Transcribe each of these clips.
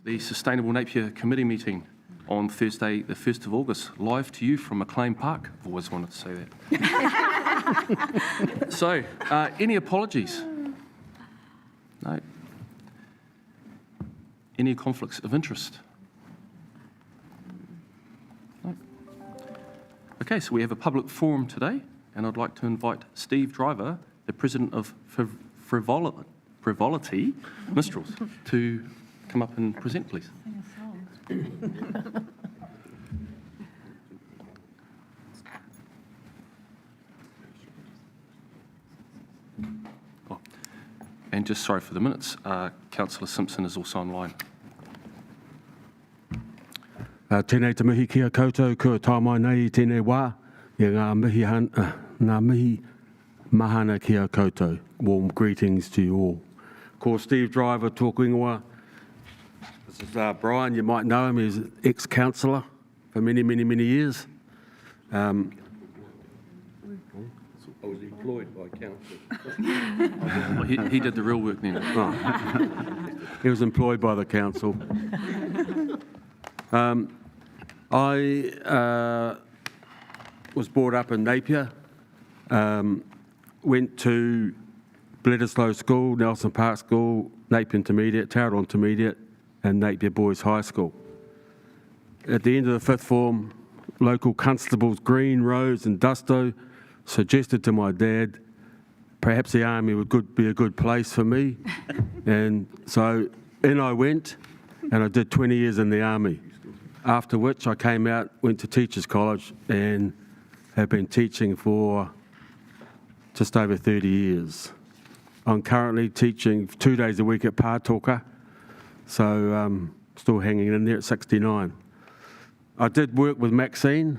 the Sustainable Napier Committee meeting on Thursday, the 1st of August, live to you from McLean Park. I've always wanted to say that. So, any apologies? No. Any conflicts of interest? No. Okay, so we have a public forum today, and I'd like to invite Steve Driver, the President of Frivolity Minstrels, to come up and present, please. Oh, and just sorry for the minutes, Councillor Simpson is also online. Tēnei te mihi kia koutou, kua tāmai nei I tēnei wā, I ngā mihi mahana kia koutou. Warm greetings to you all. Ko Steve Driver tōku ingoa. This is Brian, you might know him, he's an ex-councillor for many, many, many years. I was employed by council. Well, he did the real work then. Oh. He was employed by the council. I was brought up in Napier, went to Bledisloe School, Nelson Park School, Napier Intermediate, Tauranga Intermediate, and Napier Boys High School. At the end of the fifth form, local constables Green, Rose and Dusto suggested to my dad perhaps the army would be a good place for me. And so in I went, and I did 20 years in the army. After which I came out, went to Teachers College, and have been teaching for just over 30 years. I'm currently teaching 2 days a week at Pātoka, so still hanging in there at 69. I did work with Maxine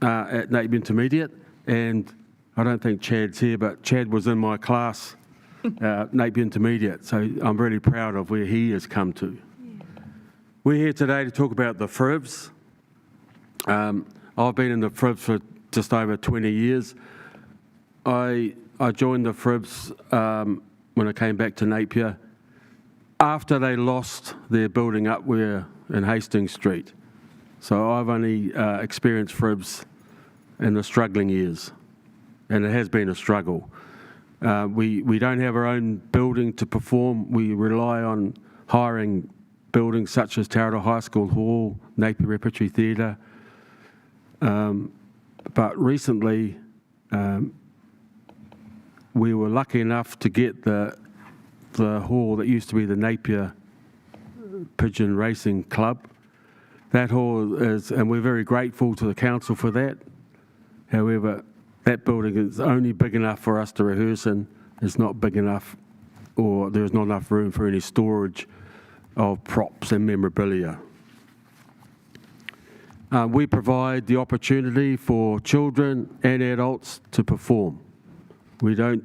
at Napier Intermediate, and I don't think Chad's here, but Chad was in my class, Napier Intermediate, so I'm really proud of where he has come to. We're here today to talk about the FRIVs. I've been in the FRIVs for just over 20 years. I joined the FRIVs when I came back to Napier after they lost their building up in Hastings Street. So I've only experienced FRIVs in the struggling years, and it has been a struggle. We don't have our own building to perform. We rely on hiring buildings such as Tauranga High School Hall, Napier Repertory Theatre. But recently, we were lucky enough to get the hall that used to be the Napier Pigeon Racing Club. That hall is, and we're very grateful to the council for that. However, that building is only big enough for us to rehearse in. It's not big enough, or there's not enough room for any storage of props and memorabilia. We provide the opportunity for children and adults to perform. We don't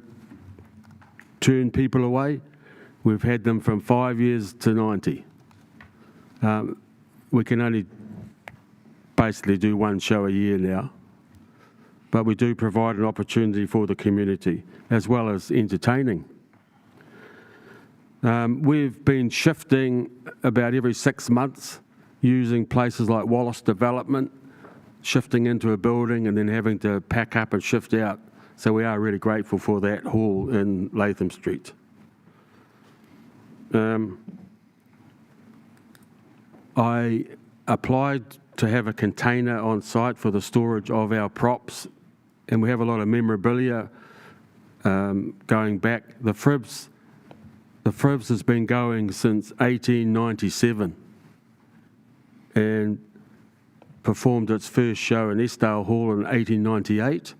turn people away. We've had them from 5 years to 90. We can only basically do one show a year now, but we do provide an opportunity for the community as well as entertaining. We've been shifting about every 6 months, using places like Wallace Development, shifting into a building and then having to pack up and shift out. So we are really grateful for that hall in Latham Street. I applied to have a container on site for the storage of our props, and we have a lot of memorabilia going back. The FRIVs has been going since 1897 and performed its first show in Estale Hall in 1898,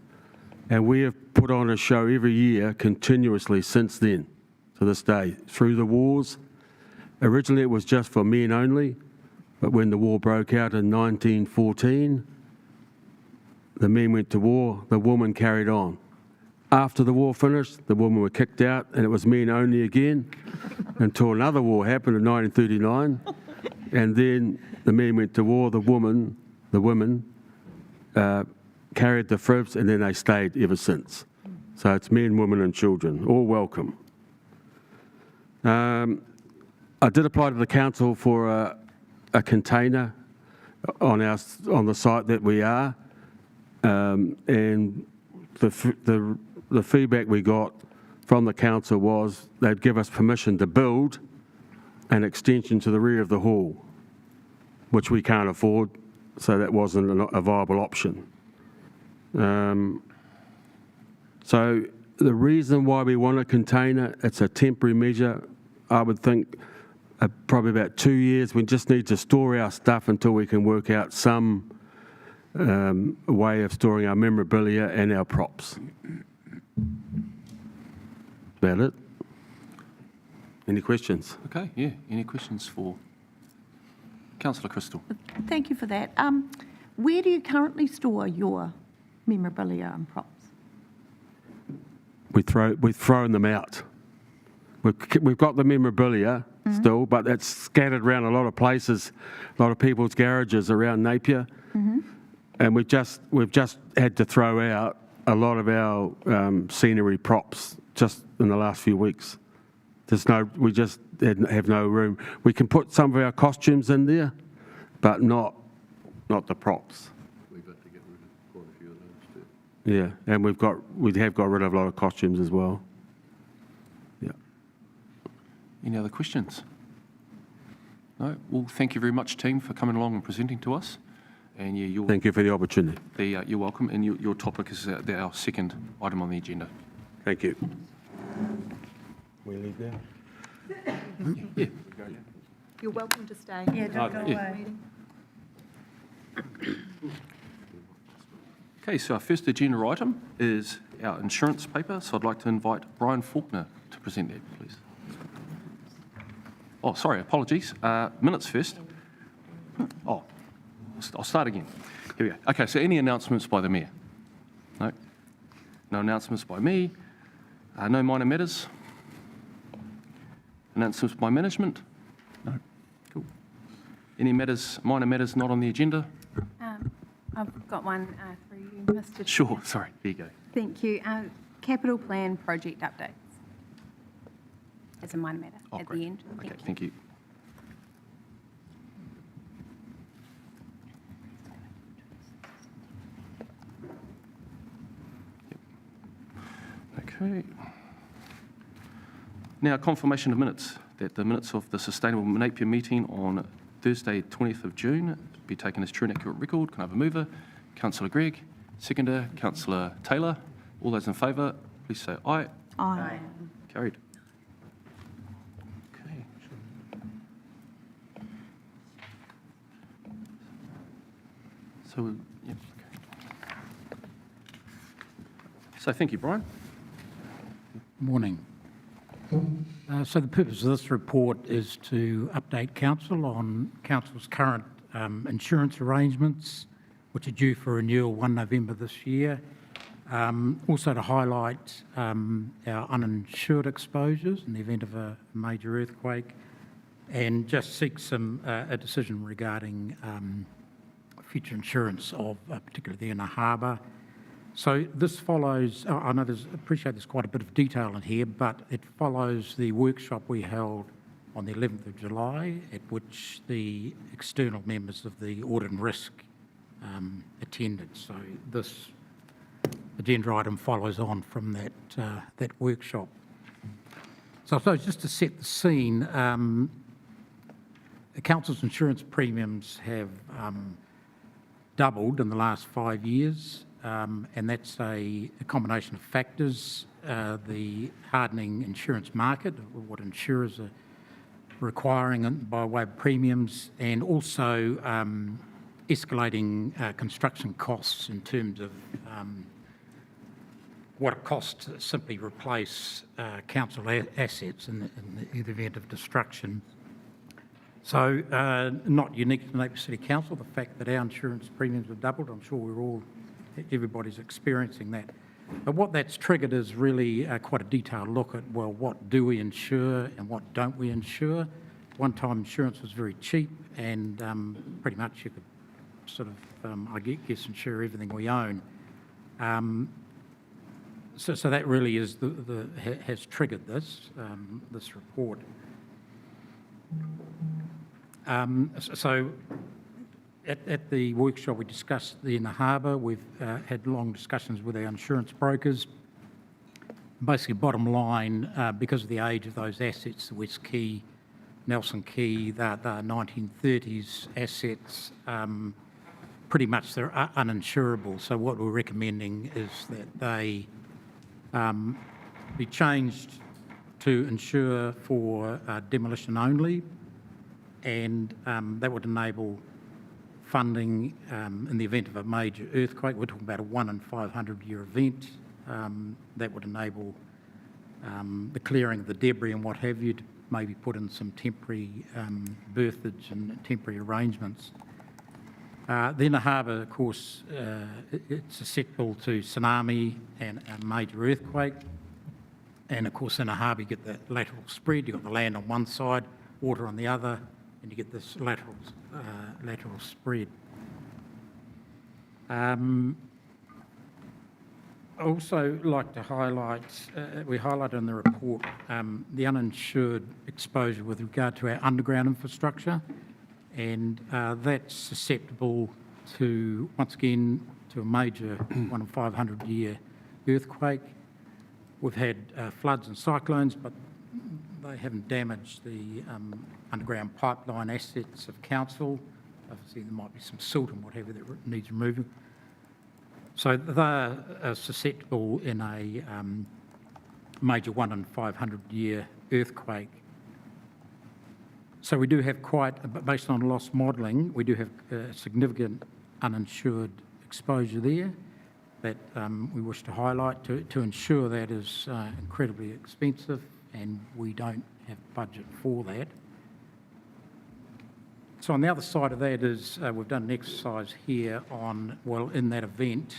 and we have put on a show every year continuously since then to this day, through the wars. Originally it was just for men only, but when the war broke out in 1914, the men went to war, the women carried on. After the war finished, the women were kicked out and it was men only again until another war happened in 1939, and then the men went to war, the women carried the FRIVs, and then they stayed ever since. So it's men, women and children, all welcome. I did apply to the council for a container on the site that we are, and the feedback we got from the council was they'd give us permission to build an extension to the rear of the hall, which we can't afford, so that wasn't a viable option. So the reason why we want a container, it's a temporary measure. I would think probably about 2 years. We just need to store our stuff until we can work out some way of storing our memorabilia and our props. About it. Any questions? Okay, yeah. Any questions for Councillor Crystal? Thank you for that. Where do you currently store your memorabilia and props? We've thrown them out. We've got the memorabilia still, but it's scattered around a lot of places, a lot of people's garages around Napier, and we've just had to throw out a lot of our scenery props just in the last few weeks. We just have no room. We can put some of our costumes in there, but not the props. We've got to get rid of quite a few of those too. Yeah, and we have got rid of a lot of costumes as well. Yeah. Any other questions? No? Well, thank you very much, team, for coming along and presenting to us. And yeah, Thank you for the opportunity. you're welcome. And your topic is our second item on the agenda. Thank you. We leave now? Yeah. You're welcome to stay. Yeah, don't go yeah. away. Okay, so our first agenda item is our insurance paper. So I'd like to invite Brian Faulkner to present that, please. Oh, sorry, apologies. Minutes first. Oh, I'll start again. Here we go. Okay, so any announcements by the Mayor? No? No announcements by me. No minor matters? Announcements by management? No. Cool. Any minor matters not on the agenda? I've got one for you, Mr. Chair. Sure, sorry, there you go. Thank you. Capital plan project updates. As a minor matter Oh, at great. the end. Okay, thank you. Yep. Okay. Now, confirmation of minutes, that the minutes of the Sustainable Napier meeting on Thursday, 20th of June, be taken as true and accurate record. Can I have a mover? Councillor Gregg. Seconder, Councillor Taylor. All those in favour, please say aye. Aye. Carried. Okay. So, yeah, okay. So thank you, Brian. Morning. So the purpose of this report is to update Council on Council's current insurance arrangements, which are due for renewal 1 November this year. Also to highlight our uninsured exposures in the event of a major earthquake, and just seek a decision regarding future insurance of particularly the inner harbour. So this follows, I know appreciate there's quite a bit of detail in here, but it follows the workshop we held on the 11th of July, at which the external members of the Audit and Risk attended. So this agenda item follows on from that workshop. So I suppose just to set the scene, the Council's insurance premiums have doubled in the last 5 years. And that's a combination of factors, the hardening insurance market, what insurers are requiring by way of premiums, and also escalating construction costs in terms of what it costs to simply replace council assets in the event of destruction. So not unique to Napier City Council, the fact that our insurance premiums have doubled. I'm sure everybody's experiencing that. But what that's triggered is really quite a detailed look at, well, what do we insure and what don't we insure? One-time insurance was very cheap, and pretty much you could sort of, I guess, insure everything we own. So that really is has triggered this report. So at the workshop, we discussed the inner harbour. We've had long discussions with our insurance brokers. Basically, bottom line, because of the age of those assets, the West Quay, Nelson Quay, they're 1930s assets. Pretty much they're uninsurable. So what we're recommending is that they be changed to insure for demolition only, and that would enable funding in the event of a major earthquake. We're talking about a 1 in 500 year event. That would enable the clearing of the debris and what have you, to maybe put in some temporary berthage and temporary arrangements. The inner harbour, of course, it's susceptible to tsunami and a major earthquake. And of course, in a harbour, you get the lateral spread. You've got the land on one side, water on the other, and you get this lateral spread. I also like to highlight, we highlighted in the report, the uninsured exposure with regard to our underground infrastructure, and that's susceptible to, once again, to a major 1 in 500 year earthquake. We've had floods and cyclones, but they haven't damaged the underground pipeline assets of council. Obviously, there might be some silt and whatever that needs removing. So they're susceptible in a major 1 in 500 year earthquake. So we do have quite, based on loss modelling, we do have significant uninsured exposure there that we wish to highlight. To ensure that is incredibly expensive, and we don't have budget for that. So on the other side of that is we've done an exercise here on, well, in that event,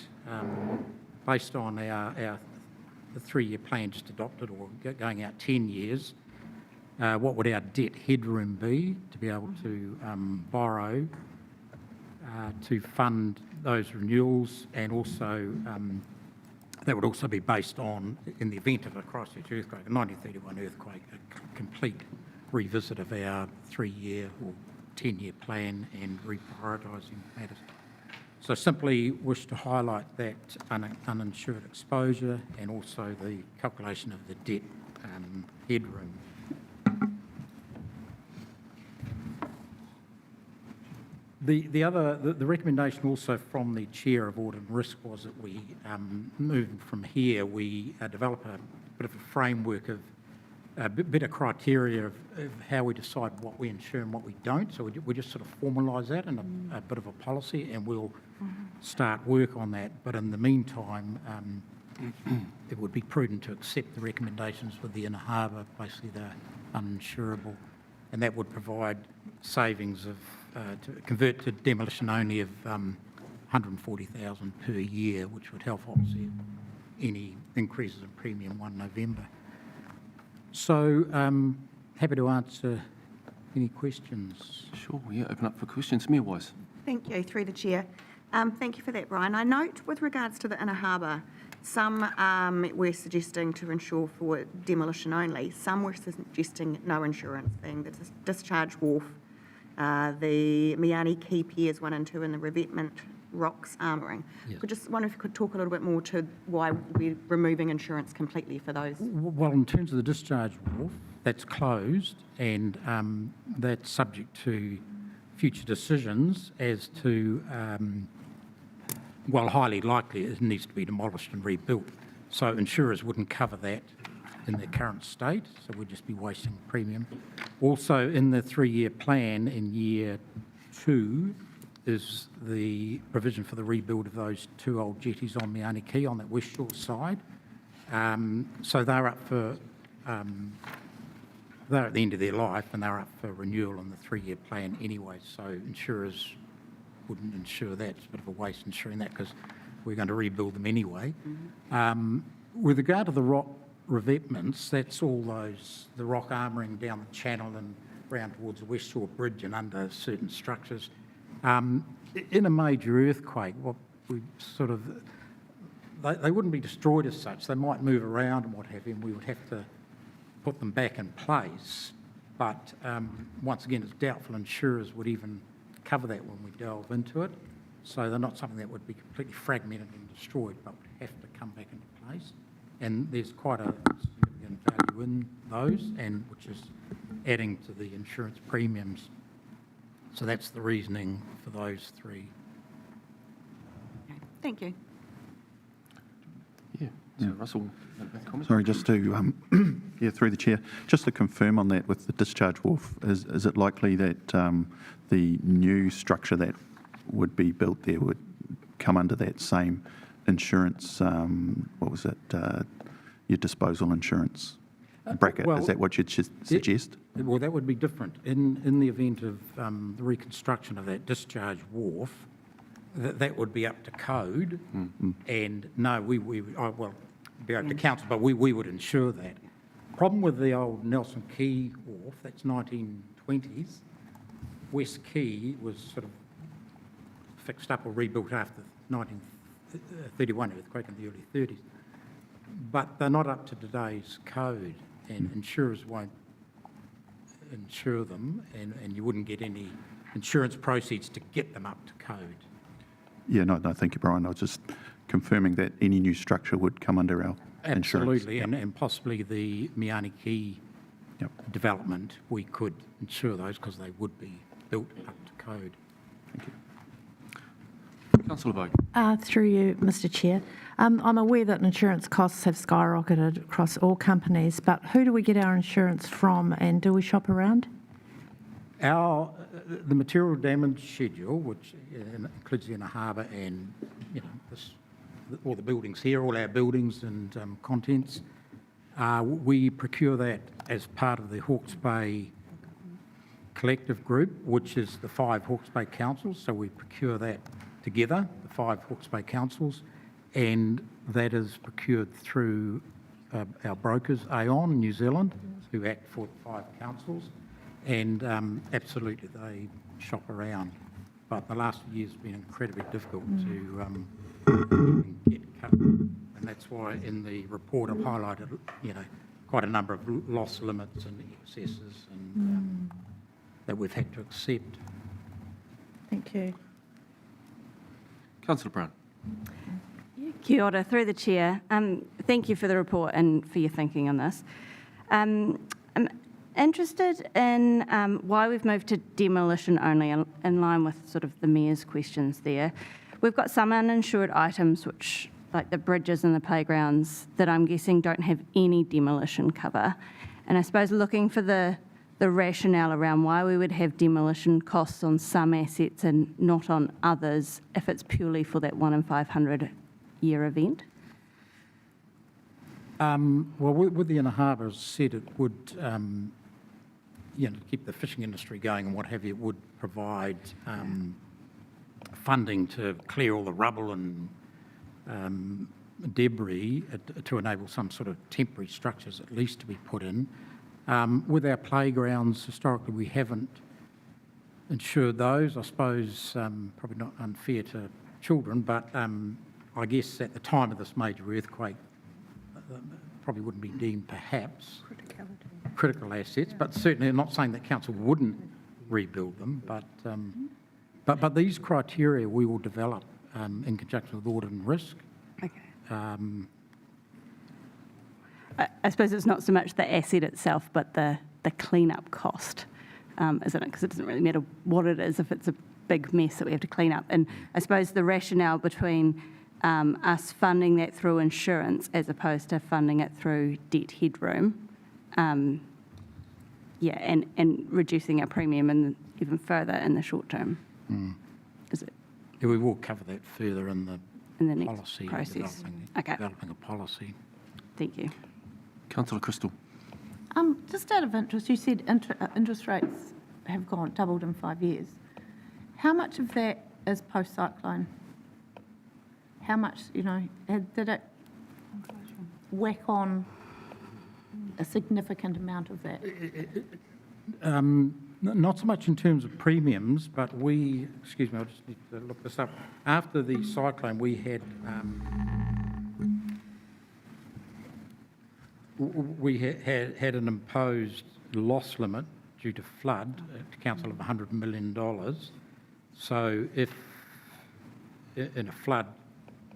based on the 3-year plan just adopted, or going out 10 years, what would our debt headroom be to be able to borrow to fund those renewals, and also that would also be based on, in the event of a Christchurch earthquake, a 1931 earthquake, a complete revisit of our 3-year or 10-year plan and reprioritising matters. So simply wish to highlight that uninsured exposure and also the calculation of the debt headroom. The recommendation also from the Chair of Audit and Risk was that we, moving from here, we develop a bit of a framework of a bit of criteria of how we decide what we insure and what we don't. So we just sort of formalise that in a bit of a policy, and we'll start work on that. But in the meantime, it would be prudent to accept the recommendations for the inner harbour. Basically, they're uninsurable, and that would provide savings of to convert to demolition only of 140,000 per year, which would help offset any increases in premium 1 November. So happy to answer any questions. Sure, yeah, open up for questions. Mayor Wise. Thank you, through the chair. Thank you for that, Brian. I note with regards to the inner harbour, some were suggesting to insure for demolition only. Some were suggesting no insurance, being the discharge wharf, the Miani Quay Piers 1 and 2, and the revetment rocks armouring. Yes. I just wonder if you could talk a little bit more to why we're removing insurance completely for those. Well, in terms of the discharge wharf, that's closed, and that's subject to future decisions as to, well, highly likely it needs to be demolished and rebuilt. So insurers wouldn't cover that in their current state, so we'd just be wasting premium. Also, in the 3-year plan, in year 2, is the provision for the rebuild of those 2 old jetties on Miani Quay on that west shore side. So they're up for, they're at the end of their life, and they're up for renewal in the 3-year plan anyway, so insurers wouldn't insure that. It's a bit of a waste insuring that because we're going to rebuild them anyway. With regard to the rock revetments, that's all those, the rock armouring down the channel and round towards the West Shore Bridge and under certain structures. In a major earthquake, what we sort of, they wouldn't be destroyed as such. They might move around and what have you, and we would have to put them back in place. But once again, it's doubtful insurers would even cover that when we delve into it. So they're not something that would be completely fragmented and destroyed, but would have to come back into place. And there's quite a significant value in those, and which is adding to the insurance premiums. So that's the reasoning for those three. Okay, thank you. Yeah. So Russell, comment? Sorry, just to, yeah, through the chair, just to confirm on that with the discharge wharf, is it likely that the new structure that would be built there would come under that same insurance, what was it, your disposal insurance bracket? well, Is that what you'd suggest? Well, that would be different. In the event of the reconstruction of that discharge wharf, that would be up to code. And no, well, be up to council, but we would ensure that. Problem with the old Nelson Quay wharf, that's 1920s. West Quay was sort of fixed up or rebuilt after the 1931 earthquake in the early 30s. But they're not up to today's code, and insurers won't insure them, and you wouldn't get any insurance proceeds to get them up to code. Yeah, no, thank you, Brian. I was just confirming that any new structure would come under our insurance. Absolutely, and possibly the Miani Quay development, we could insure those because they would be built up to code. Thank you. Councillor Bogan. Through you, Mr Chair. I'm aware that insurance costs have skyrocketed across all companies, but who do we get our insurance from, and do we shop around? The material damage schedule, which includes the inner harbour and all the buildings here, all our buildings and contents, we procure that as part of the Hawke's Bay Collective Group, which is the 5 Hawke's Bay councils. So we procure that together, the 5 Hawke's Bay councils, and that is procured through our brokers, Aon, New Zealand, who act for the 5 councils, and absolutely they shop around. But the last year's been incredibly difficult to get covered, and that's why in the report I've highlighted, quite a number of loss limits and excesses and that we've had to accept. Thank you. Councillor Brown. Kia ora, through the chair. Thank you for the report and for your thinking on this. I'm interested in why we've moved to demolition only, in line with sort of the Mayor's questions there. We've got some uninsured items, which, like the bridges and the playgrounds, that I'm guessing don't have any demolition cover. And I suppose looking for the rationale around why we would have demolition costs on some assets and not on others if it's purely for that 1 in 500 year event. Well, with the inner harbour, as said, it would, keep the fishing industry going and what have you, it would provide funding to clear all the rubble and debris to enable some sort of temporary structures at least to be put in. With our playgrounds, historically, we haven't insured those. I suppose probably not unfair to children, but I guess at the time of this major earthquake, probably wouldn't be deemed perhaps critical assets, but certainly I'm not saying that council wouldn't rebuild them, but these criteria we will develop in conjunction with audit and risk. Okay. I suppose it's not so much the asset itself, but the clean-up cost, isn't it? Because it doesn't really matter what it is if it's a big mess that we have to clean up. And I suppose the rationale between us funding that through insurance as opposed to funding it through debt headroom, and reducing our premium even further in the short term. Is it? Yeah, we will cover that further in the next policy process. developing a policy. Thank you. Councillor Crystal. Just out of interest, you said interest rates have doubled in 5 years. How much of that is post-cyclone? How much, did it whack on a significant amount of that? Not so much in terms of premiums, but I just need to look this up. After the cyclone, we had had an imposed loss limit due to flood to council of $100 million. So if in a flood,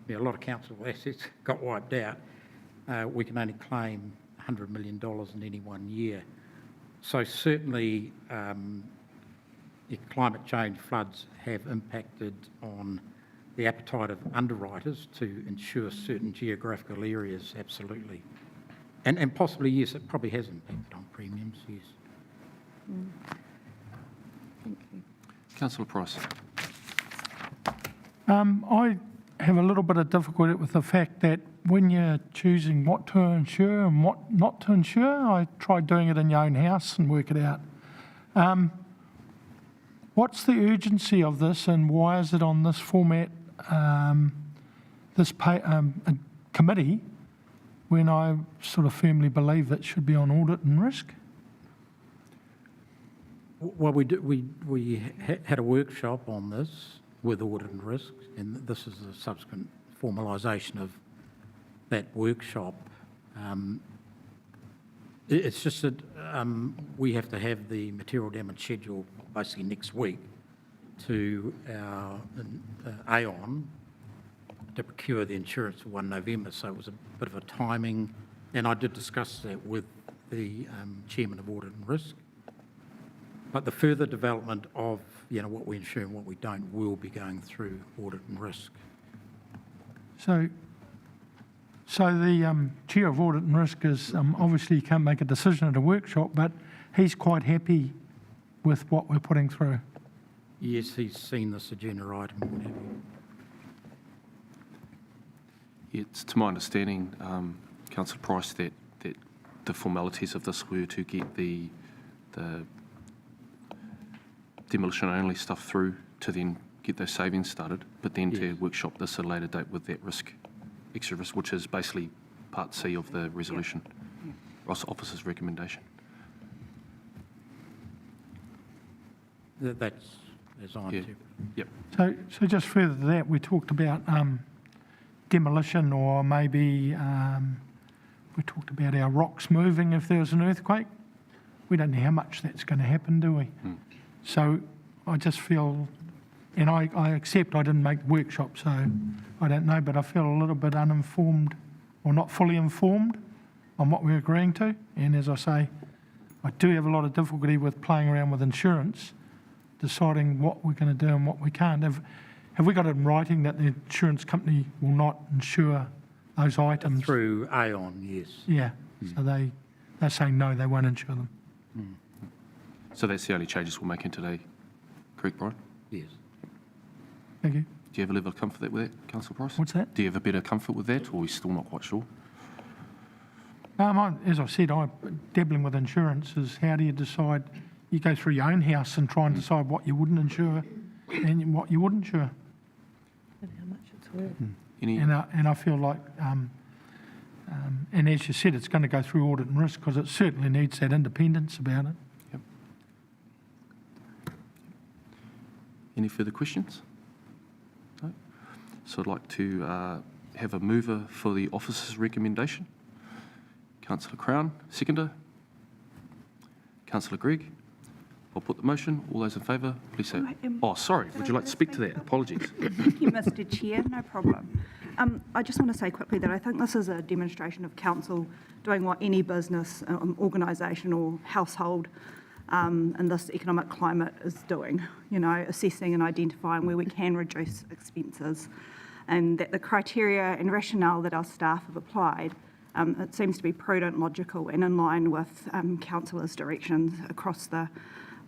a lot of council assets got wiped out, we can only claim $100 million in any 1 year. So certainly climate change floods have impacted on the appetite of underwriters to insure certain geographical areas, absolutely. And possibly, yes, it probably has impacted on premiums, yes. Thank you. Councillor Price. I have a little bit of difficulty with the fact that when you're choosing what to insure and what not to insure, I tried doing it in your own house and work it out. What's the urgency of this and why is it on this format, committee, when I sort of firmly believe it should be on audit and risk? Well, we had a workshop on this with audit and risk, and this is a subsequent formalisation of that workshop. It's just that we have to have the material damage schedule basically next week to our Aon to procure the insurance for 1 November, so it was a bit of a timing, and I did discuss that with the Chairman of Audit and Risk. But the further development of what we insure and what we don't will be going through audit and risk. So the Chair of Audit and Risk is, obviously you can't make a decision at a workshop, but he's quite happy with what we're putting through. Yes, he's seen this agenda item. What have you. It's to my understanding, Councillor Price, that the formalities of this were to get the demolition only stuff through to then get those savings started, but then to workshop this at a later date with that risk, extra risk, which is basically part C of the resolution, Ross Officer's recommendation. That's as I Yeah. interpret. Yep. So just further to that, we talked about demolition, or maybe we talked about our rocks moving if there was an earthquake. We don't know how much that's going to happen, do we? So I just feel, and I accept I didn't make the workshop, so I don't know, but I feel a little bit uninformed or not fully informed on what we're agreeing to. And as I say, I do have a lot of difficulty with playing around with insurance, deciding what we're going to do and what we can't. Have we got it in writing that the insurance company will not insure those items? Through Aon, yes. Yeah, so they're saying no, they won't insure them. So that's the only changes we're making today, correct, Brian? Yes. Thank you. Do you have a level of comfort with that, Councillor Price? What's that? Do you have a better comfort with that, or are you still not quite sure? As I said, dabbling with insurance is how do you decide, you go through your own house and try and decide what you wouldn't insure and what you would insure. And how much it's worth. Any? And I feel like, and as you said, it's going to go through audit and risk because it certainly needs that independence about it. Yep. Any further questions? No? So I'd like to have a mover for the officer's recommendation. Councillor Crown, seconder. Councillor Gregg. I'll put the motion. All those in favour, please say. Oh, sorry. Would you like to speak to that? Apologies. Thank you, Mr. Chair. No problem. I just want to say quickly that I think this is a demonstration of council doing what any business, organisation or household in this economic climate is doing, assessing and identifying where we can reduce expenses, and that the criteria and rationale that our staff have applied, it seems to be prudent, logical and in line with councillors' directions across the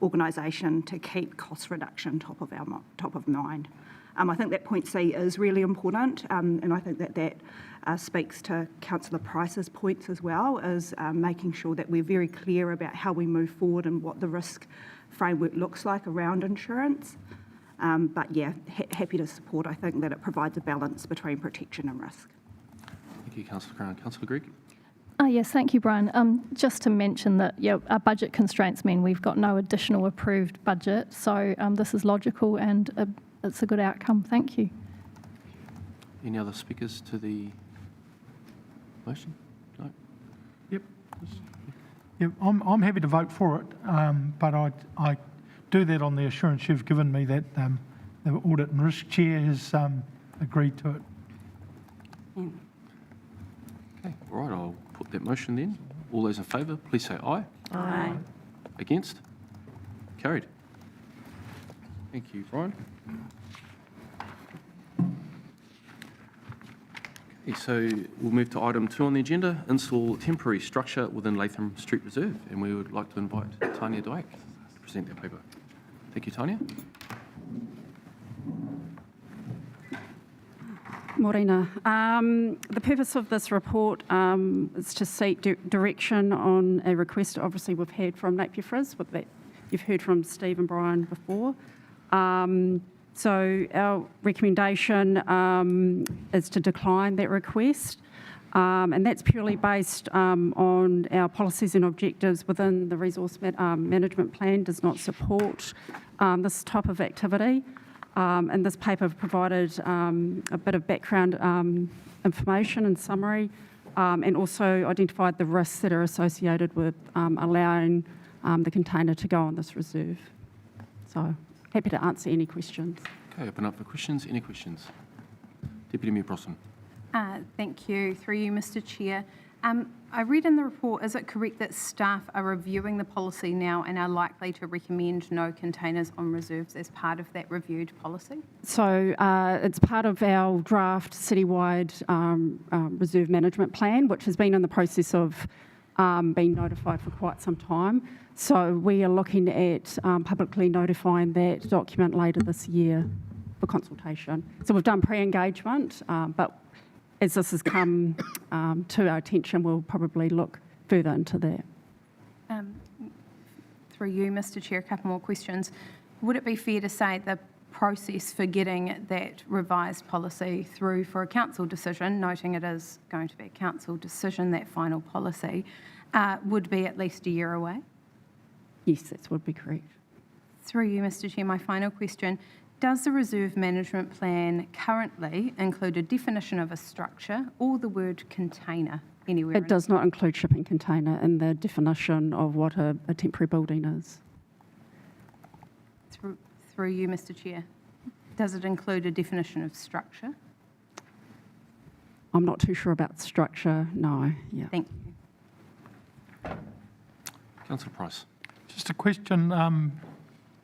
organisation to keep cost reduction top of mind. I think that point C is really important, and I think that speaks to Councillor Price's points as well, as making sure that we're very clear about how we move forward and what the risk framework looks like around insurance. But yeah, happy to support. I think that it provides a balance between protection and risk. Thank you, Councillor Crown. Councillor Gregg? Yes, thank you, Brian. Just to mention that our budget constraints mean we've got no additional approved budget, so this is logical and it's a good outcome. Thank you. Any other speakers to the motion? No? Yep. Yeah, I'm happy to vote for it, but I do that on the assurance you've given me that the Audit and Risk Chair has agreed to it. Okay, all right, I'll put that motion then. All those in favour, please say aye. Aye. Against? Carried. Thank you, Brian. Okay, so we'll move to item 2 on the agenda, install temporary structure within Latham Street Reserve, and we would like to invite Tanya Dyke to present that paper. Thank you, Tanya. Morena. The purpose of this report is to seek direction on a request, obviously we've heard from Napier Frizz, with that you've heard from Steve and Brian before. So our recommendation is to decline that request, and that's purely based on our policies and objectives within the resource management plan does not support this type of activity. And this paper provided a bit of background information and summary, and also identified the risks that are associated with allowing the container to go on this reserve. So happy to answer any questions. Okay, open up for questions. Any questions? Deputy Mayor Brosnan. Thank you. Through you, Mr. Chair. I read in the report, is it correct that staff are reviewing the policy now and are likely to recommend no containers on reserves as part of that reviewed policy? So it's part of our draft citywide reserve management plan, which has been in the process of being notified for quite some time. So we are looking at publicly notifying that document later this year for consultation. So we've done pre-engagement, but as this has come to our attention, we'll probably look further into that. Through you, Mr. Chair, a couple more questions. Would it be fair to say the process for getting that revised policy through for a council decision, noting it is going to be a council decision, that final policy, would be at least a year away? Yes, that would be correct. Through you, Mr. Chair, my final question. Does the reserve management plan currently include a definition of a structure or the word container anywhere? It does not include shipping container in the definition of what a temporary building is. Through you, Mr. Chair. Does it include a definition of structure? I'm not too sure about structure, no. Yeah. Thank you. Councillor Price. Just a question,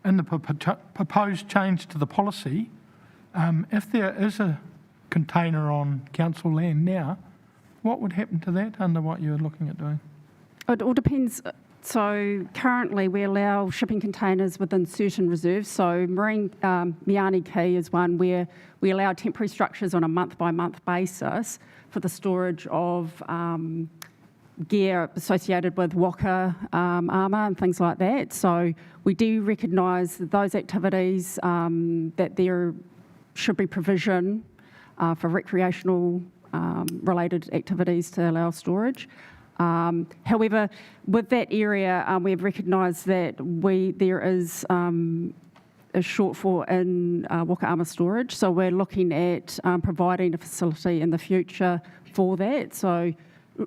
in the proposed change to the policy, if there is a container on council land now, what would happen to that under what you're looking at doing? It all depends. So currently we allow shipping containers within certain reserves. So Marine Miani Key is one where we allow temporary structures on a month-by-month basis for the storage of gear associated with waka armour and things like that. So we do recognise those activities, that there should be provision for recreational related activities to allow storage. However, with that area, we have recognised that there is a shortfall in waka armour storage. So we're looking at providing a facility in the future for that. So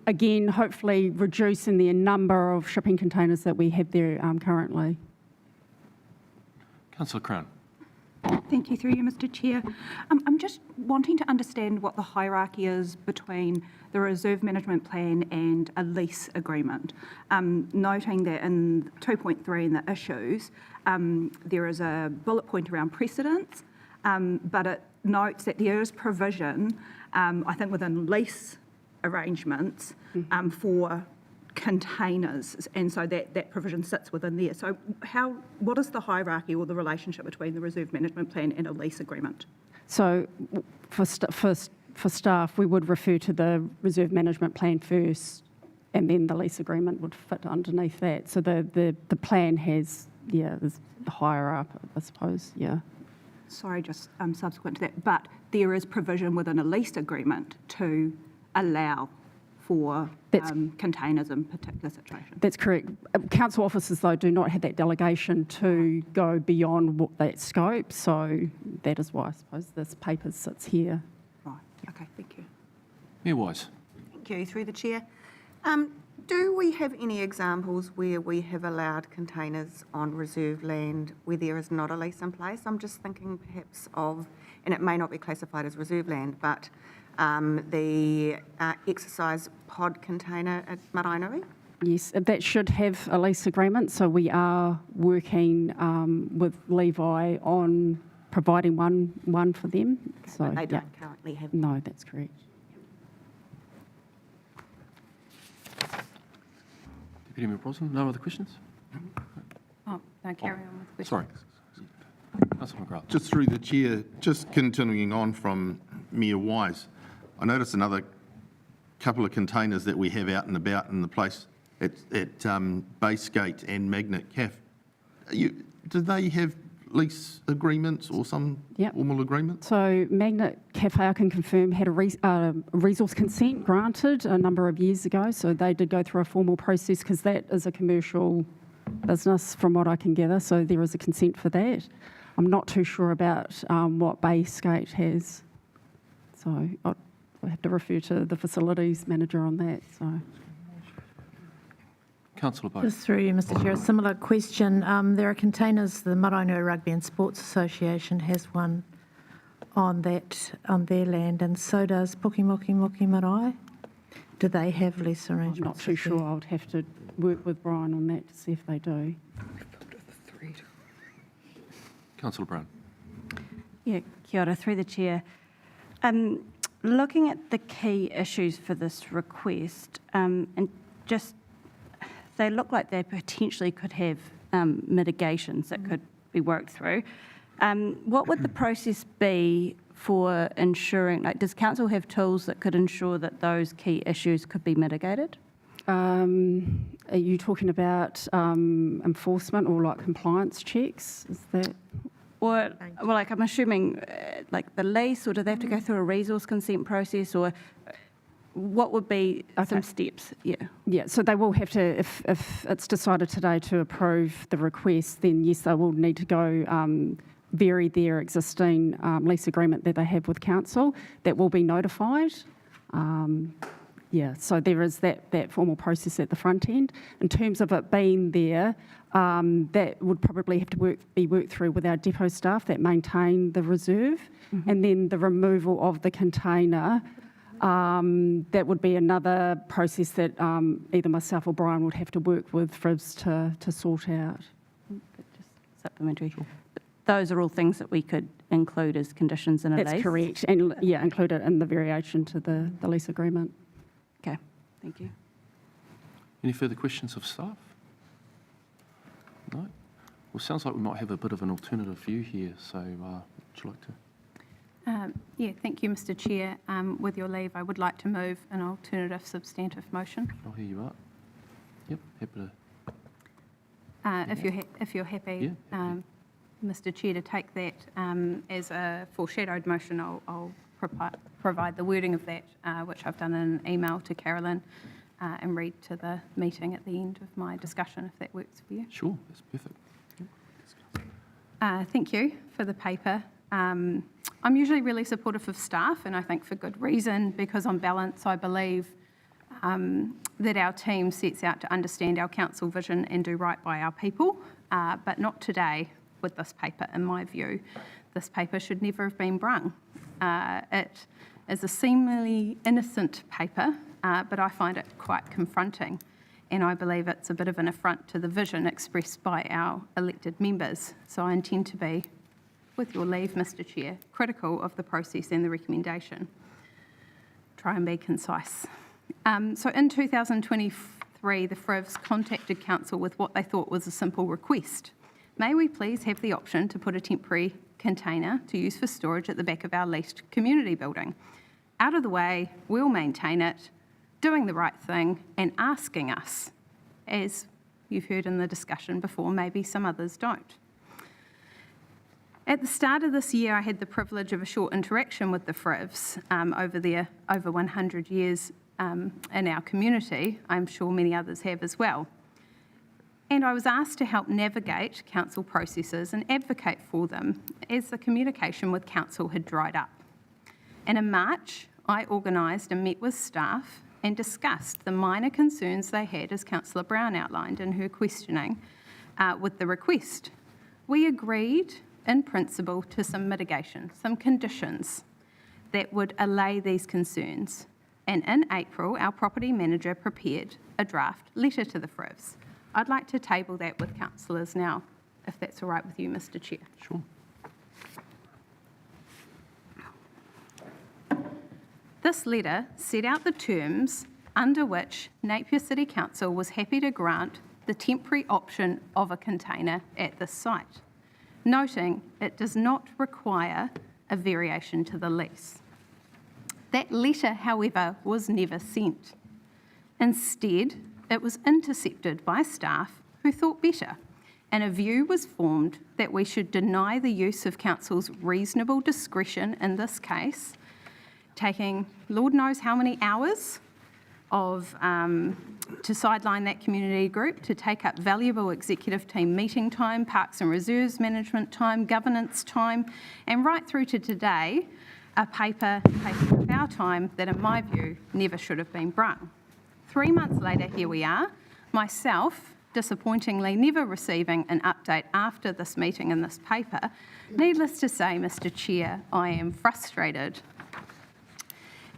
again, hopefully reducing the number of shipping containers that we have there currently. Councillor Crown. Thank you, through you, Mr. Chair. I'm just wanting to understand what the hierarchy is between the reserve management plan and a lease agreement. Noting that in 2.3 in the issues, there is a bullet point around precedents, but it notes that there is provision, I think within lease arrangements for containers, and so that provision sits within there. So what is the hierarchy or the relationship between the reserve management plan and a lease agreement? So for staff, we would refer to the reserve management plan first, and then the lease agreement would fit underneath that. So the plan has, is higher up, I suppose, Sorry, just subsequent to that, but there is provision within a lease agreement to allow for containers in particular situations. That's correct. Council officers, though, do not have that delegation to go beyond that scope, so that is why I suppose this paper sits here. Right, okay, thank you. Mayor Wise. Thank you, through the chair. Do we have any examples where we have allowed containers on reserve land where there is not a lease in place? I'm just thinking perhaps of, and it may not be classified as reserve land, but the exercise pod container at Maraenui? Yes, that should have a lease agreement, so we are working with Levi on providing one for them. So, But they don't currently have. No, that's correct. Deputy Mayor Brosnan, no other questions? Oh, no, carry on with questions. Sorry. Councillor McGrath. Just through the chair, just continuing on from Mayor Wise, I noticed another couple of containers that we have out and about in the place at Baysgate and Magnet Caf. Do they have lease agreements or some Yep. formal agreement? So Magnet Cafe, I can confirm, had a resource consent granted a number of years ago, so they did go through a formal process because that is a commercial business from what I can gather, so there is a consent for that. I'm not too sure about what Baysgate has, so I'll have to refer to the facilities manager on that. So. Councillor Bowe. Just through you, Mr Chair, a similar question. There are containers, the Maraenui Rugby and Sports Association has one on their land, and so does Pukimoki Marae. Do they have lease arrangements? I'm not too sure. I would have to work with Brian on that to see if they do. Councillor Brown. Yeah, kia ora, through the chair. Looking at the key issues for this request, and just they look like they potentially could have mitigations that could be worked through. What would the process be for ensuring, like, does council have tools that could ensure that those key issues could be mitigated? Are you talking about enforcement or like compliance checks? Is that? Or, well, like, I'm assuming, like, the lease, or do they have to go through a resource consent process, or what would be some steps? Yeah. Yeah, so they will have to, if it's decided today to approve the request, then yes, they will need to go vary their existing lease agreement that they have with council. That will be notified. Yeah, so there is that formal process at the front end. In terms of it being there, that would probably have to be worked through with our depot staff that maintain the reserve, and then the removal of the container. That would be another process that either myself or Brian would have to work with FRIBS to sort out. Just supplementary. Those are all things that we could include as conditions in a lease? That's correct, and yeah, include it in the variation to the lease agreement. Okay, thank you. Any further questions of staff? No? Well, sounds like we might have a bit of an alternative view here, so would you like to? Yeah, thank you, Mr Chair. With your leave, I would like to move an alternative substantive motion. I'll hear you up. Yep, happy to. If you're happy, Mr Chair, to take that as a foreshadowed motion, I'll provide the wording of that, which I've done in an email to Carolyn, and read to the meeting at the end of my discussion, if that works for you. Sure, that's perfect. Thank you for the paper. I'm usually really supportive of staff, and I think for good reason, because on balance, I believe that our team sets out to understand our council vision and do right by our people, but not today with this paper, in my view. This paper should never have been brung. It is a seemingly innocent paper, but I find it quite confronting, and I believe it's a bit of an affront to the vision expressed by our elected members. So I intend to be, with your leave, Mr Chair, critical of the process and the recommendation. Try and be concise. So in 2023, the FRIVs contacted council with what they thought was a simple request. May we please have the option to put a temporary container to use for storage at the back of our leased community building? Out of the way, we'll maintain it, doing the right thing and asking us, as you've heard in the discussion before, maybe some others don't. At the start of this year, I had the privilege of a short interaction with the FRIVs over their over 100 years in our community. I'm sure many others have as well. And I was asked to help navigate council processes and advocate for them as the communication with council had dried up. And in March, I organised and met with staff and discussed the minor concerns they had, as Councillor Brown outlined in her questioning, with the request. We agreed in principle to some mitigation, some conditions that would allay these concerns. And in April, our property manager prepared a draft letter to the FRIVs. I'd like to table that with councillors now, if that's all right with you, Mr. Chair. Sure. This letter set out the terms under which Napier City Council was happy to grant the temporary option of a container at this site, noting it does not require a variation to the lease. That letter, however, was never sent. Instead, it was intercepted by staff who thought better, and a view was formed that we should deny the use of council's reasonable discretion in this case, taking Lord knows how many hours to sideline that community group, to take up valuable executive team meeting time, Parks and Reserves management time, governance time, and right through to today, a paper taking up our time that, in my view, never should have been brung. 3 months later, here we are, myself, disappointingly never receiving an update after this meeting and this paper. Needless to say, Mr. Chair, I am frustrated.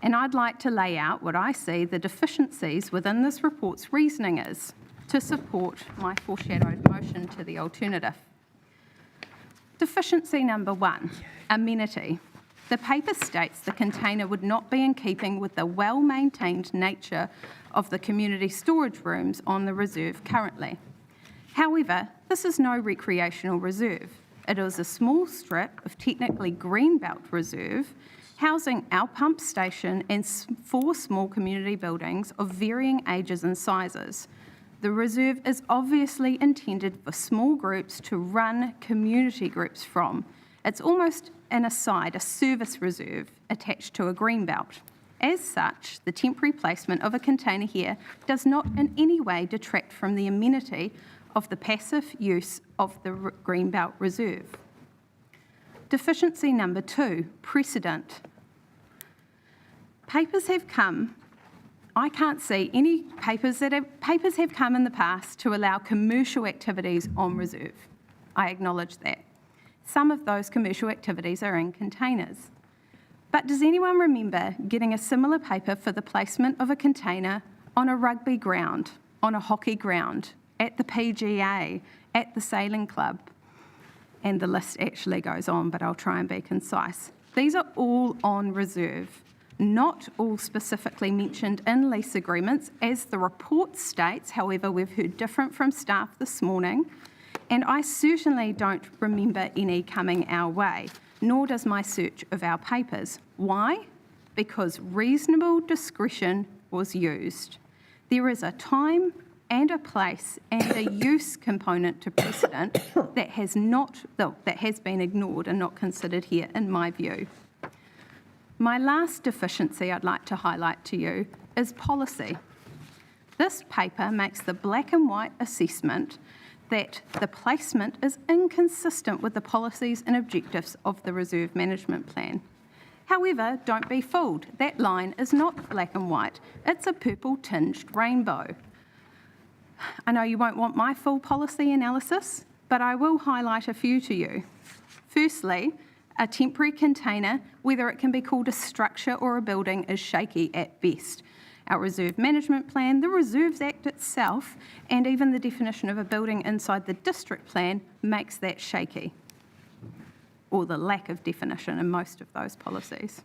And I'd like to lay out what I see the deficiencies within this report's reasoning is to support my foreshadowed motion to the alternative. Deficiency number 1, amenity. The paper states the container would not be in keeping with the well-maintained nature of the community storage rooms on the reserve currently. However, this is no recreational reserve. It is a small strip of technically greenbelt reserve housing our pump station and 4 small community buildings of varying ages and sizes. The reserve is obviously intended for small groups to run community groups from. It's almost an aside, a service reserve attached to a greenbelt. As such, the temporary placement of a container here does not in any way detract from the amenity of the passive use of the greenbelt reserve. Deficiency number 2, precedent. Papers have come, I can't see any papers have come in the past to allow commercial activities on reserve. I acknowledge that. Some of those commercial activities are in containers. But does anyone remember getting a similar paper for the placement of a container on a rugby ground, on a hockey ground, at the PGA, at the sailing club? And the list actually goes on, but I'll try and be concise. These are all on reserve, not all specifically mentioned in lease agreements, as the report states. However, we've heard different from staff this morning, and I certainly don't remember any coming our way, nor does my search of our papers. Why? Because reasonable discretion was used. There is a time and a place and a use component to precedent that has been ignored and not considered here, in my view. My last deficiency I'd like to highlight to you is policy. This paper makes the black and white assessment that the placement is inconsistent with the policies and objectives of the Reserve Management Plan. However, don't be fooled. That line is not black and white. It's a purple-tinged rainbow. I know you won't want my full policy analysis, but I will highlight a few to you. Firstly, a temporary container, whether it can be called a structure or a building, is shaky at best. Our Reserve Management Plan, the Reserves Act itself, and even the definition of a building inside the district plan makes that shaky, or the lack of definition in most of those policies.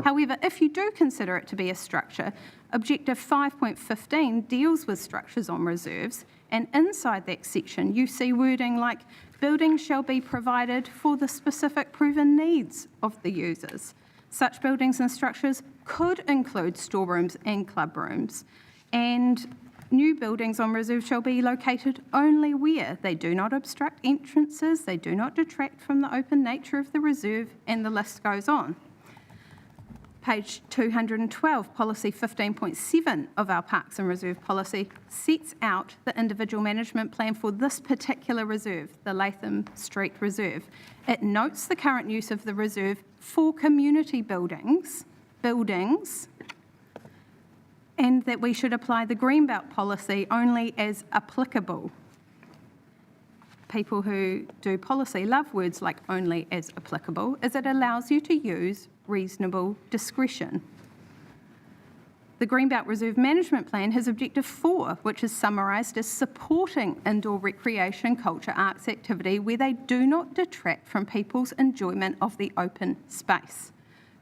However, if you do consider it to be a structure, Objective 5.15 deals with structures on reserves, and inside that section you see wording like buildings shall be provided for the specific proven needs of the users. Such buildings and structures could include storerooms and club rooms, and new buildings on reserve shall be located only where they do not obstruct entrances, they do not detract from the open nature of the reserve, and the list goes on. Page 212, Policy 15.7 of our Parks and Reserve Policy sets out the individual management plan for this particular reserve, the Latham Street Reserve. It notes the current use of the reserve for community buildings, and that we should apply the Greenbelt policy only as applicable. People who do policy love words like only as applicable, as it allows you to use reasonable discretion. The Greenbelt Reserve Management Plan has Objective 4, which is summarised as supporting indoor recreation, culture, arts activity where they do not detract from people's enjoyment of the open space.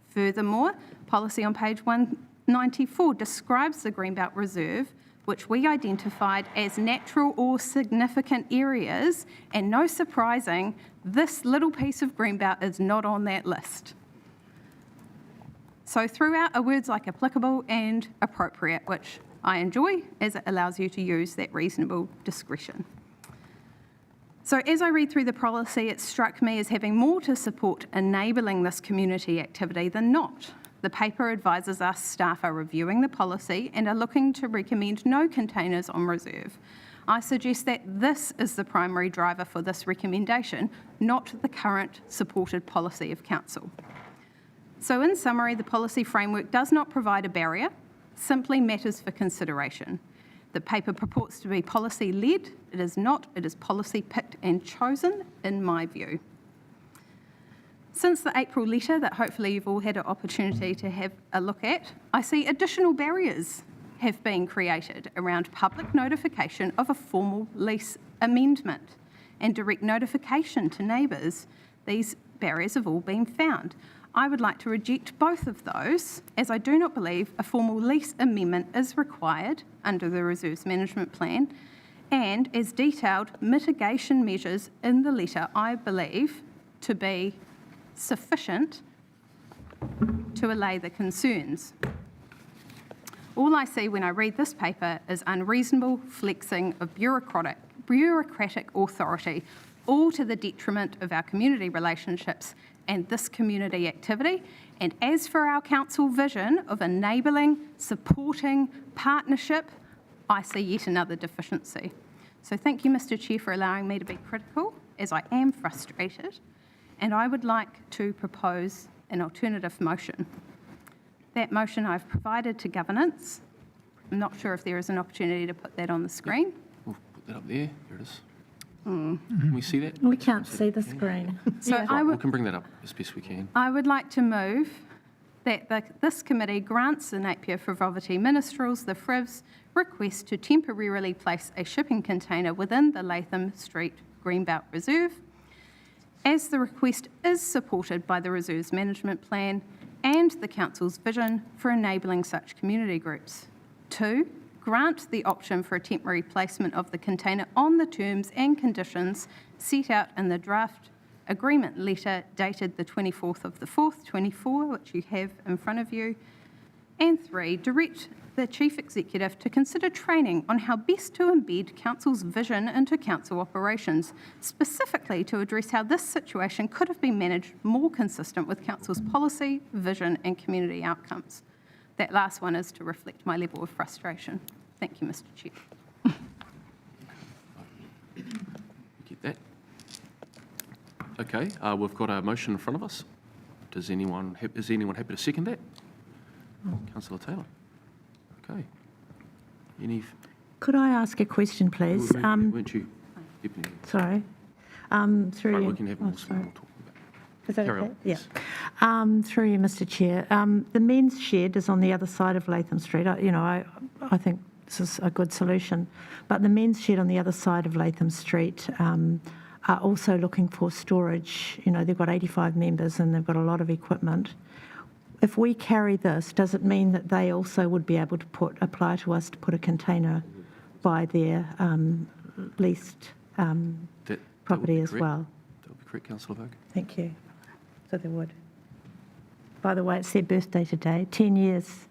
Furthermore, policy on page 194 describes the Greenbelt Reserve, which we identified as natural or significant areas, and no surprising, this little piece of Greenbelt is not on that list. So throughout are words like applicable and appropriate, which I enjoy as it allows you to use that reasonable discretion. So as I read through the policy, it struck me as having more to support enabling this community activity than not. The paper advises us staff are reviewing the policy and are looking to recommend no containers on reserve. I suggest that this is the primary driver for this recommendation, not the current supported policy of council. So in summary, the policy framework does not provide a barrier, simply matters for consideration. The paper purports to be policy-led. It is not. It is policy-picked and chosen, in my view. Since the April letter that hopefully you've all had an opportunity to have a look at, I see additional barriers have been created around public notification of a formal lease amendment and direct notification to neighbours. These barriers have all been found. I would like to reject both of those, as I do not believe a formal lease amendment is required under the Reserves Management Plan, and as detailed mitigation measures in the letter I believe to be sufficient to allay the concerns. All I see when I read this paper is unreasonable flexing of bureaucratic authority, all to the detriment of our community relationships and this community activity. And as for our council vision of enabling, supporting, partnership, I see yet another deficiency. So thank you, Mr. Chair, for allowing me to be critical, as I am frustrated, and I would like to propose an alternative motion. That motion I've provided to governance. I'm not sure if there is an opportunity to put that on the screen. We'll put that up there. There it is. Can we see that? We can't see the screen. So Right, we can bring that up as best we can. I would like to move that this committee grants the Napier Frivolity Minstrels, the Frivs, request to temporarily place a shipping container within the Latham Street Greenbelt Reserve, as the request is supported by the Reserves Management Plan and the Council's vision for enabling such community groups. 2, grant the option for a temporary placement of the container on the terms and conditions set out in the draft agreement letter dated the 24th of the 4th, 24, which you have in front of you. And 3, direct the Chief Executive to consider training on how best to embed Council's vision into Council operations, specifically to address how this situation could have been managed more consistent with Council's policy, vision and community outcomes. That last one is to reflect my level of frustration. Thank you, Mr. Chair. Get that. Okay, we've got a motion in front of us. Is anyone happy to second that? Councillor Taylor. Okay. Could I ask a question, please? Weren't you? Deputy? Sorry. Through Right, you. we can have more sorry. talking about. Is that Carry okay? on, Yeah. yes. Through you, Mr. Chair. The men's shed is on the other side of Latham Street. I think this is a good solution. But the men's shed on the other side of Latham Street are also looking for storage. They've got 85 members and they've got a lot of equipment. If we carry this, does it mean that they also would be able to apply to us to put a container by their leased property as well? That would be correct, Councillor Vogue. Thank you. So they would. By the way, it's their birthday today, 10 years.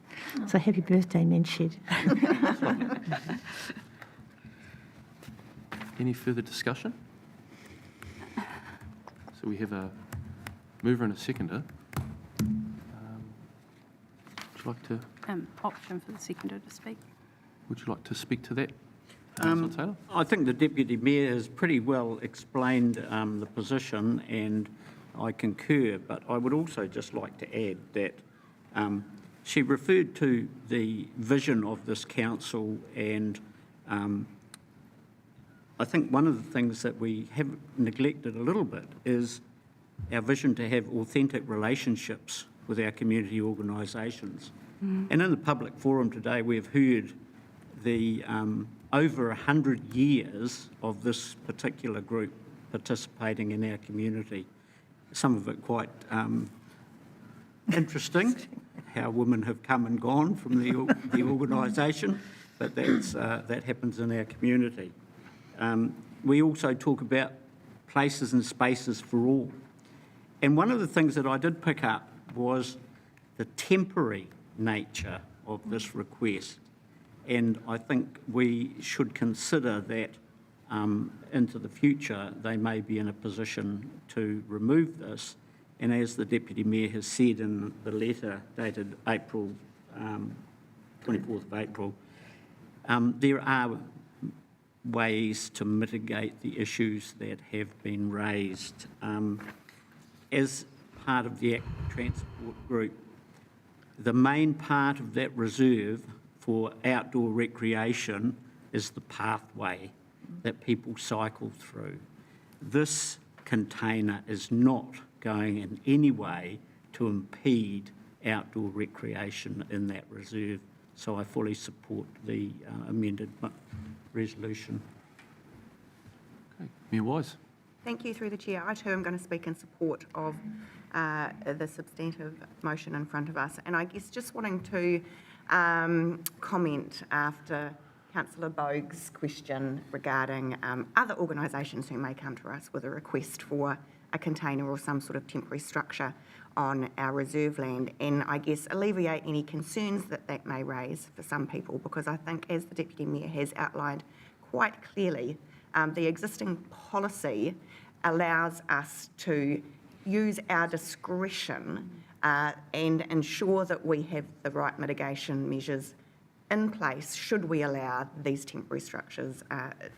So happy birthday, Men's Shed. Any further discussion? So we have a mover and a seconder. Would you like to? Option for the seconder to speak. Would you like to speak to that, Councillor Taylor? I think the Deputy Mayor has pretty well explained the position, and I concur, but I would also just like to add that she referred to the vision of this council, and I think one of the things that we have neglected a little bit is our vision to have authentic relationships with our community organisations. And in the public forum today, we've heard the over 100 years of this particular group participating in our community. Some of it quite interesting, how women have come and gone from the organisation, but that happens in our community. We also talk about places and spaces for all. And one of the things that I did pick up was the temporary nature of this request. And I think we should consider that into the future, they may be in a position to remove this. And as the Deputy Mayor has said in the letter dated April, 24th of April, there are ways to mitigate the issues that have been raised. As part of the Active Transport Group, the main part of that reserve for outdoor recreation is the pathway that people cycle through. This container is not going in any way to impede outdoor recreation in that reserve, so I fully support the amended resolution. Okay, Mayor Wise. Thank you, through the chair. I too am going to speak in support of the substantive motion in front of us. And I guess just wanting to comment after Councillor Bogue's question regarding other organisations who may come to us with a request for a container or some sort of temporary structure on our reserve land, and I guess alleviate any concerns that that may raise for some people, because I think, as the Deputy Mayor has outlined quite clearly, the existing policy allows us to use our discretion and ensure that we have the right mitigation measures in place should we allow these temporary structures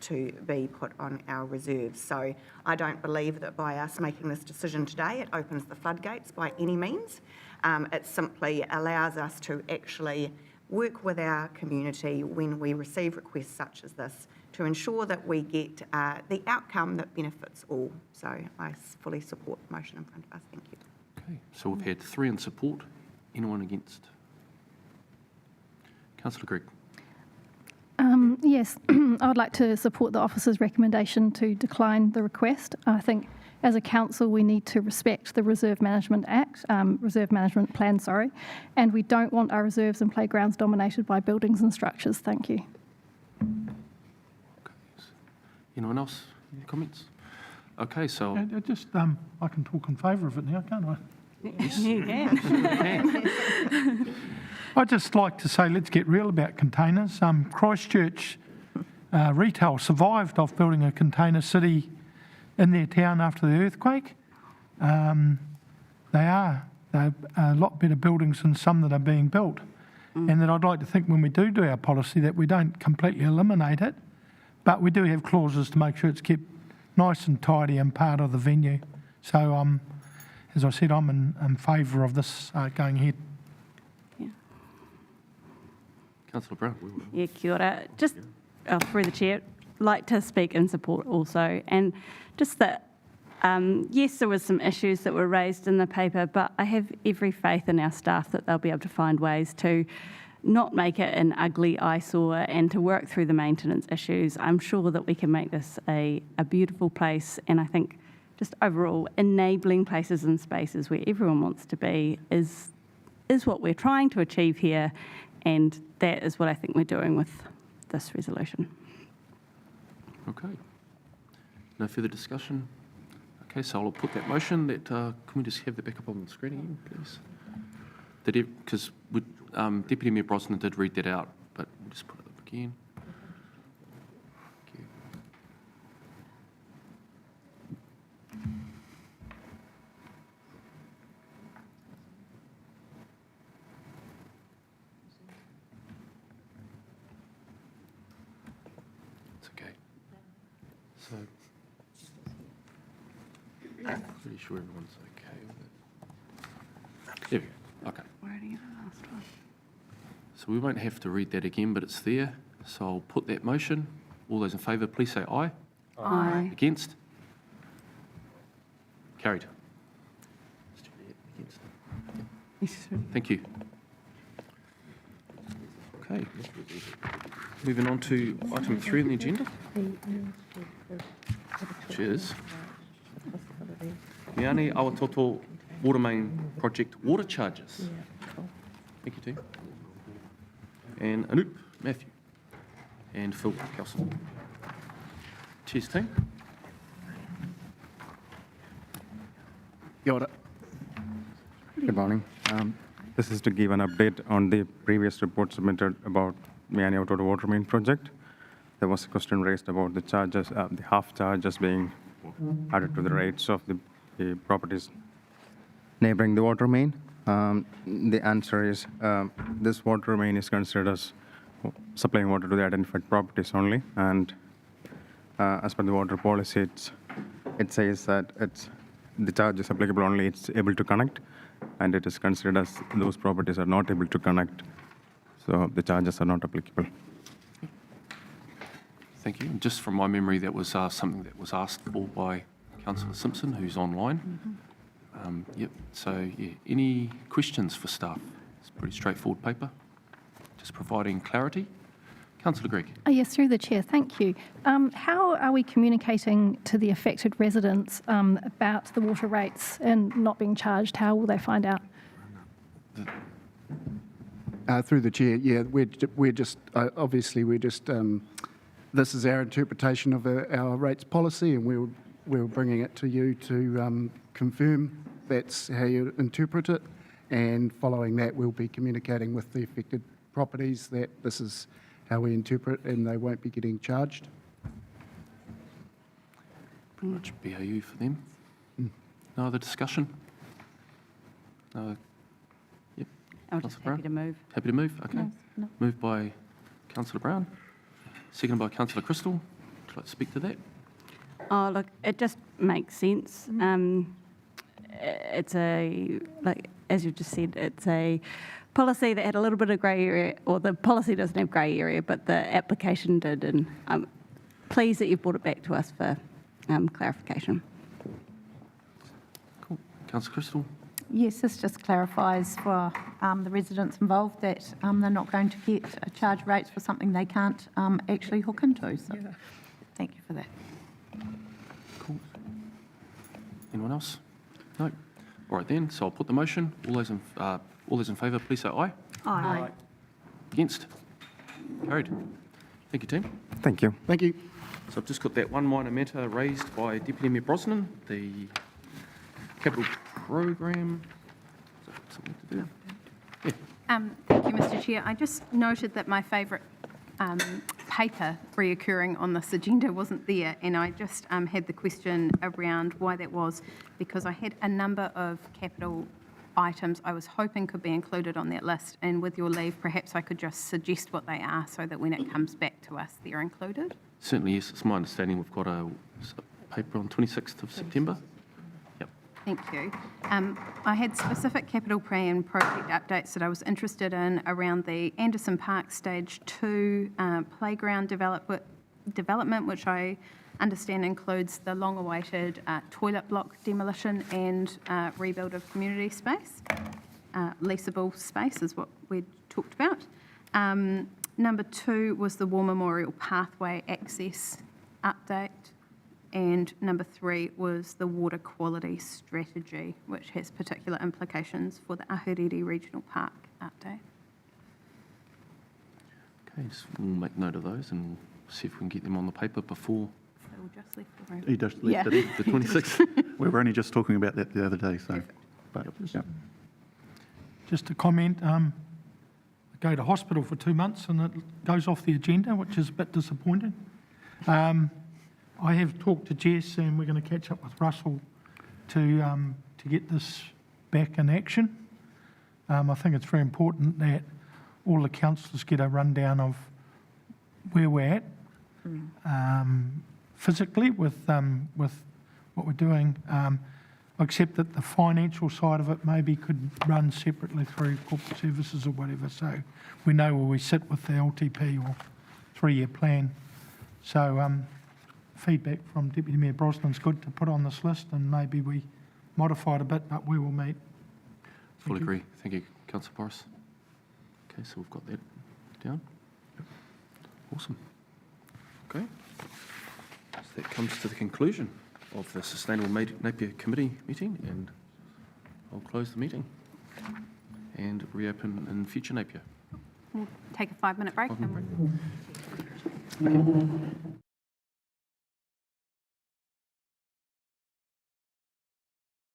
to be put on our reserves. So I don't believe that by us making this decision today, it opens the floodgates by any means. It simply allows us to actually work with our community when we receive requests such as this to ensure that we get the outcome that benefits all. So I fully support the motion in front of us. Thank you. Okay, so we've had 3 in support. Anyone against? Councillor Gregg. Yes, I would like to support the officer's recommendation to decline the request. I think as a council we need to respect the Reserve Management Plan, and we don't want our reserves and playgrounds dominated by buildings and structures. Thank you. Okay. Anyone else? Any comments? Okay, so... I can talk in favour of it now, can't I? Yes, you can. I'd just like to say, let's get real about containers. Christchurch retail survived off building a container city in their town after the earthquake. They're a lot better buildings than some that are being built. And that I'd like to think when we do our policy that we don't completely eliminate it, but we do have clauses to make sure it's kept nice and tidy and part of the venue. So, as I said, I'm in favour of this going ahead. Councillor Brown. Yeah, kia ora. Just through the chair, like to speak in support also. And just that, yes, there was some issues that were raised in the paper, but I have every faith in our staff that they'll be able to find ways to not make it an ugly eyesore and to work through the maintenance issues. I'm sure that we can make this a beautiful place, and I think just overall enabling places and spaces where everyone wants to be is what we're trying to achieve here, and that is what I think we're doing with this resolution. Okay. No further discussion? Okay, so I'll put that motion. Can we just have that back up on the screen again, please? Because Deputy Mayor Brosnan did read that out, but we'll just put it up again. Thank you. It's okay. So, I'm pretty sure everyone's okay with it. There we go. Okay. We're already in the last one. So we won't have to read that again, but it's there. So I'll put that motion. All those in favour, please say aye. Aye. Against? Carried. Thank you. Okay. Moving on to item 3 on the agenda, which is Miani Awatoto Water Main Project water charges. Thank you, team. And Anoop, Matthew, and Phil Kelson. Cheers, team. Kia ora. Good morning. This is to give an update on the previous report submitted about Miani Awatoto Water Main Project. There was a question raised about the charges, the half charges being added to the rates of the properties neighboring the water main. The answer is this water main is considered as supplying water to the identified properties only, and as per the water policy, it says that the charge is applicable only it's able to connect, and it is considered as those properties are not able to connect, so the charges are not applicable. Thank you. And just from my memory, that was something that was asked for by Councillor Simpson, who's online. Yep. So, yeah, any questions for staff? It's a pretty straightforward paper, just providing clarity. Councillor Gregg. Yes, through the chair. Thank you. How are we communicating to the affected residents about the water rates and not being charged? How will they find out? Through the chair, yeah, we're just obviously we're just this is our interpretation of our rates policy, and we're bringing it to you to confirm that's how you interpret it, and following that we'll be communicating with the affected properties that this is how we interpret and they won't be getting charged. Pretty much BAU for them. No other discussion? No. Yep. I'm just happy to move. Happy to move? Okay. No. Moved by Councillor Brown, seconded by Councillor Crystal. Would you like to speak to that? Oh, look, it just makes sense. It's as you just said, it's a policy that had a little bit of grey area, or the policy doesn't have grey area, but the application did, and I'm pleased that you've brought it back to us for clarification. Cool. Councillor Crystal? Yes, this just clarifies for the residents involved that they're not going to get charge rates for something they can't actually hook into. So thank you for that. Cool. Anyone else? No. All right then, so I'll put the motion. All those in favour, please say aye. Aye. Against? Carried. Thank you, team. Thank you. Thank you. So I've just got that one minor matter raised by Deputy Mayor Brosnan, the capital program. Is that something to do? Yeah. Thank you, Mr. Chair. I just noted that my favourite paper reoccurring on this agenda wasn't there, and I just had the question around why that was, because I had a number of capital items I was hoping could be included on that list, and with your leave, perhaps I could just suggest what they are so that when it comes back to us, they're included. Certainly, yes. It's my understanding we've got a paper on 26th of September. Yep. Thank you. I had specific capital plan project updates that I was interested in around the Anderson Park Stage 2 playground development, which I understand includes the long-awaited toilet block demolition and rebuild of community space. Leasable space is what we talked about. Number 2 was the War Memorial Pathway access update. And number 3 was the water quality strategy, which has particular implications for the Ahuriri Regional Park update. Okay, so we'll make note of those and see if we can get them on the paper before. So we'll just leave the room. He just left it. The 26th. We were only just talking about that the other day, so. But, yeah. Just a comment, I go to hospital for 2 months and it goes off the agenda, which is a bit disappointing. I have talked to Jess and we're going to catch up with Russell to get this back in action. I think it's very important that all the councillors get a rundown of where we're at physically with what we're doing. accept that the financial side of it maybe could run separately through corporate services or whatever, so we know where we sit with the LTP or 3-year plan. So feedback from Deputy Mayor Brosnan's good to put on this list, and maybe we modify it a bit, but we will meet. Fully agree. Thank you, Councillor Boris. Okay, so we've got that down. Awesome. Okay. So that comes to the conclusion of the Sustainable Napier Committee meeting, and I'll close the meeting and reopen in future Napier. We'll take a 5-minute break. 5-minute break. Okay.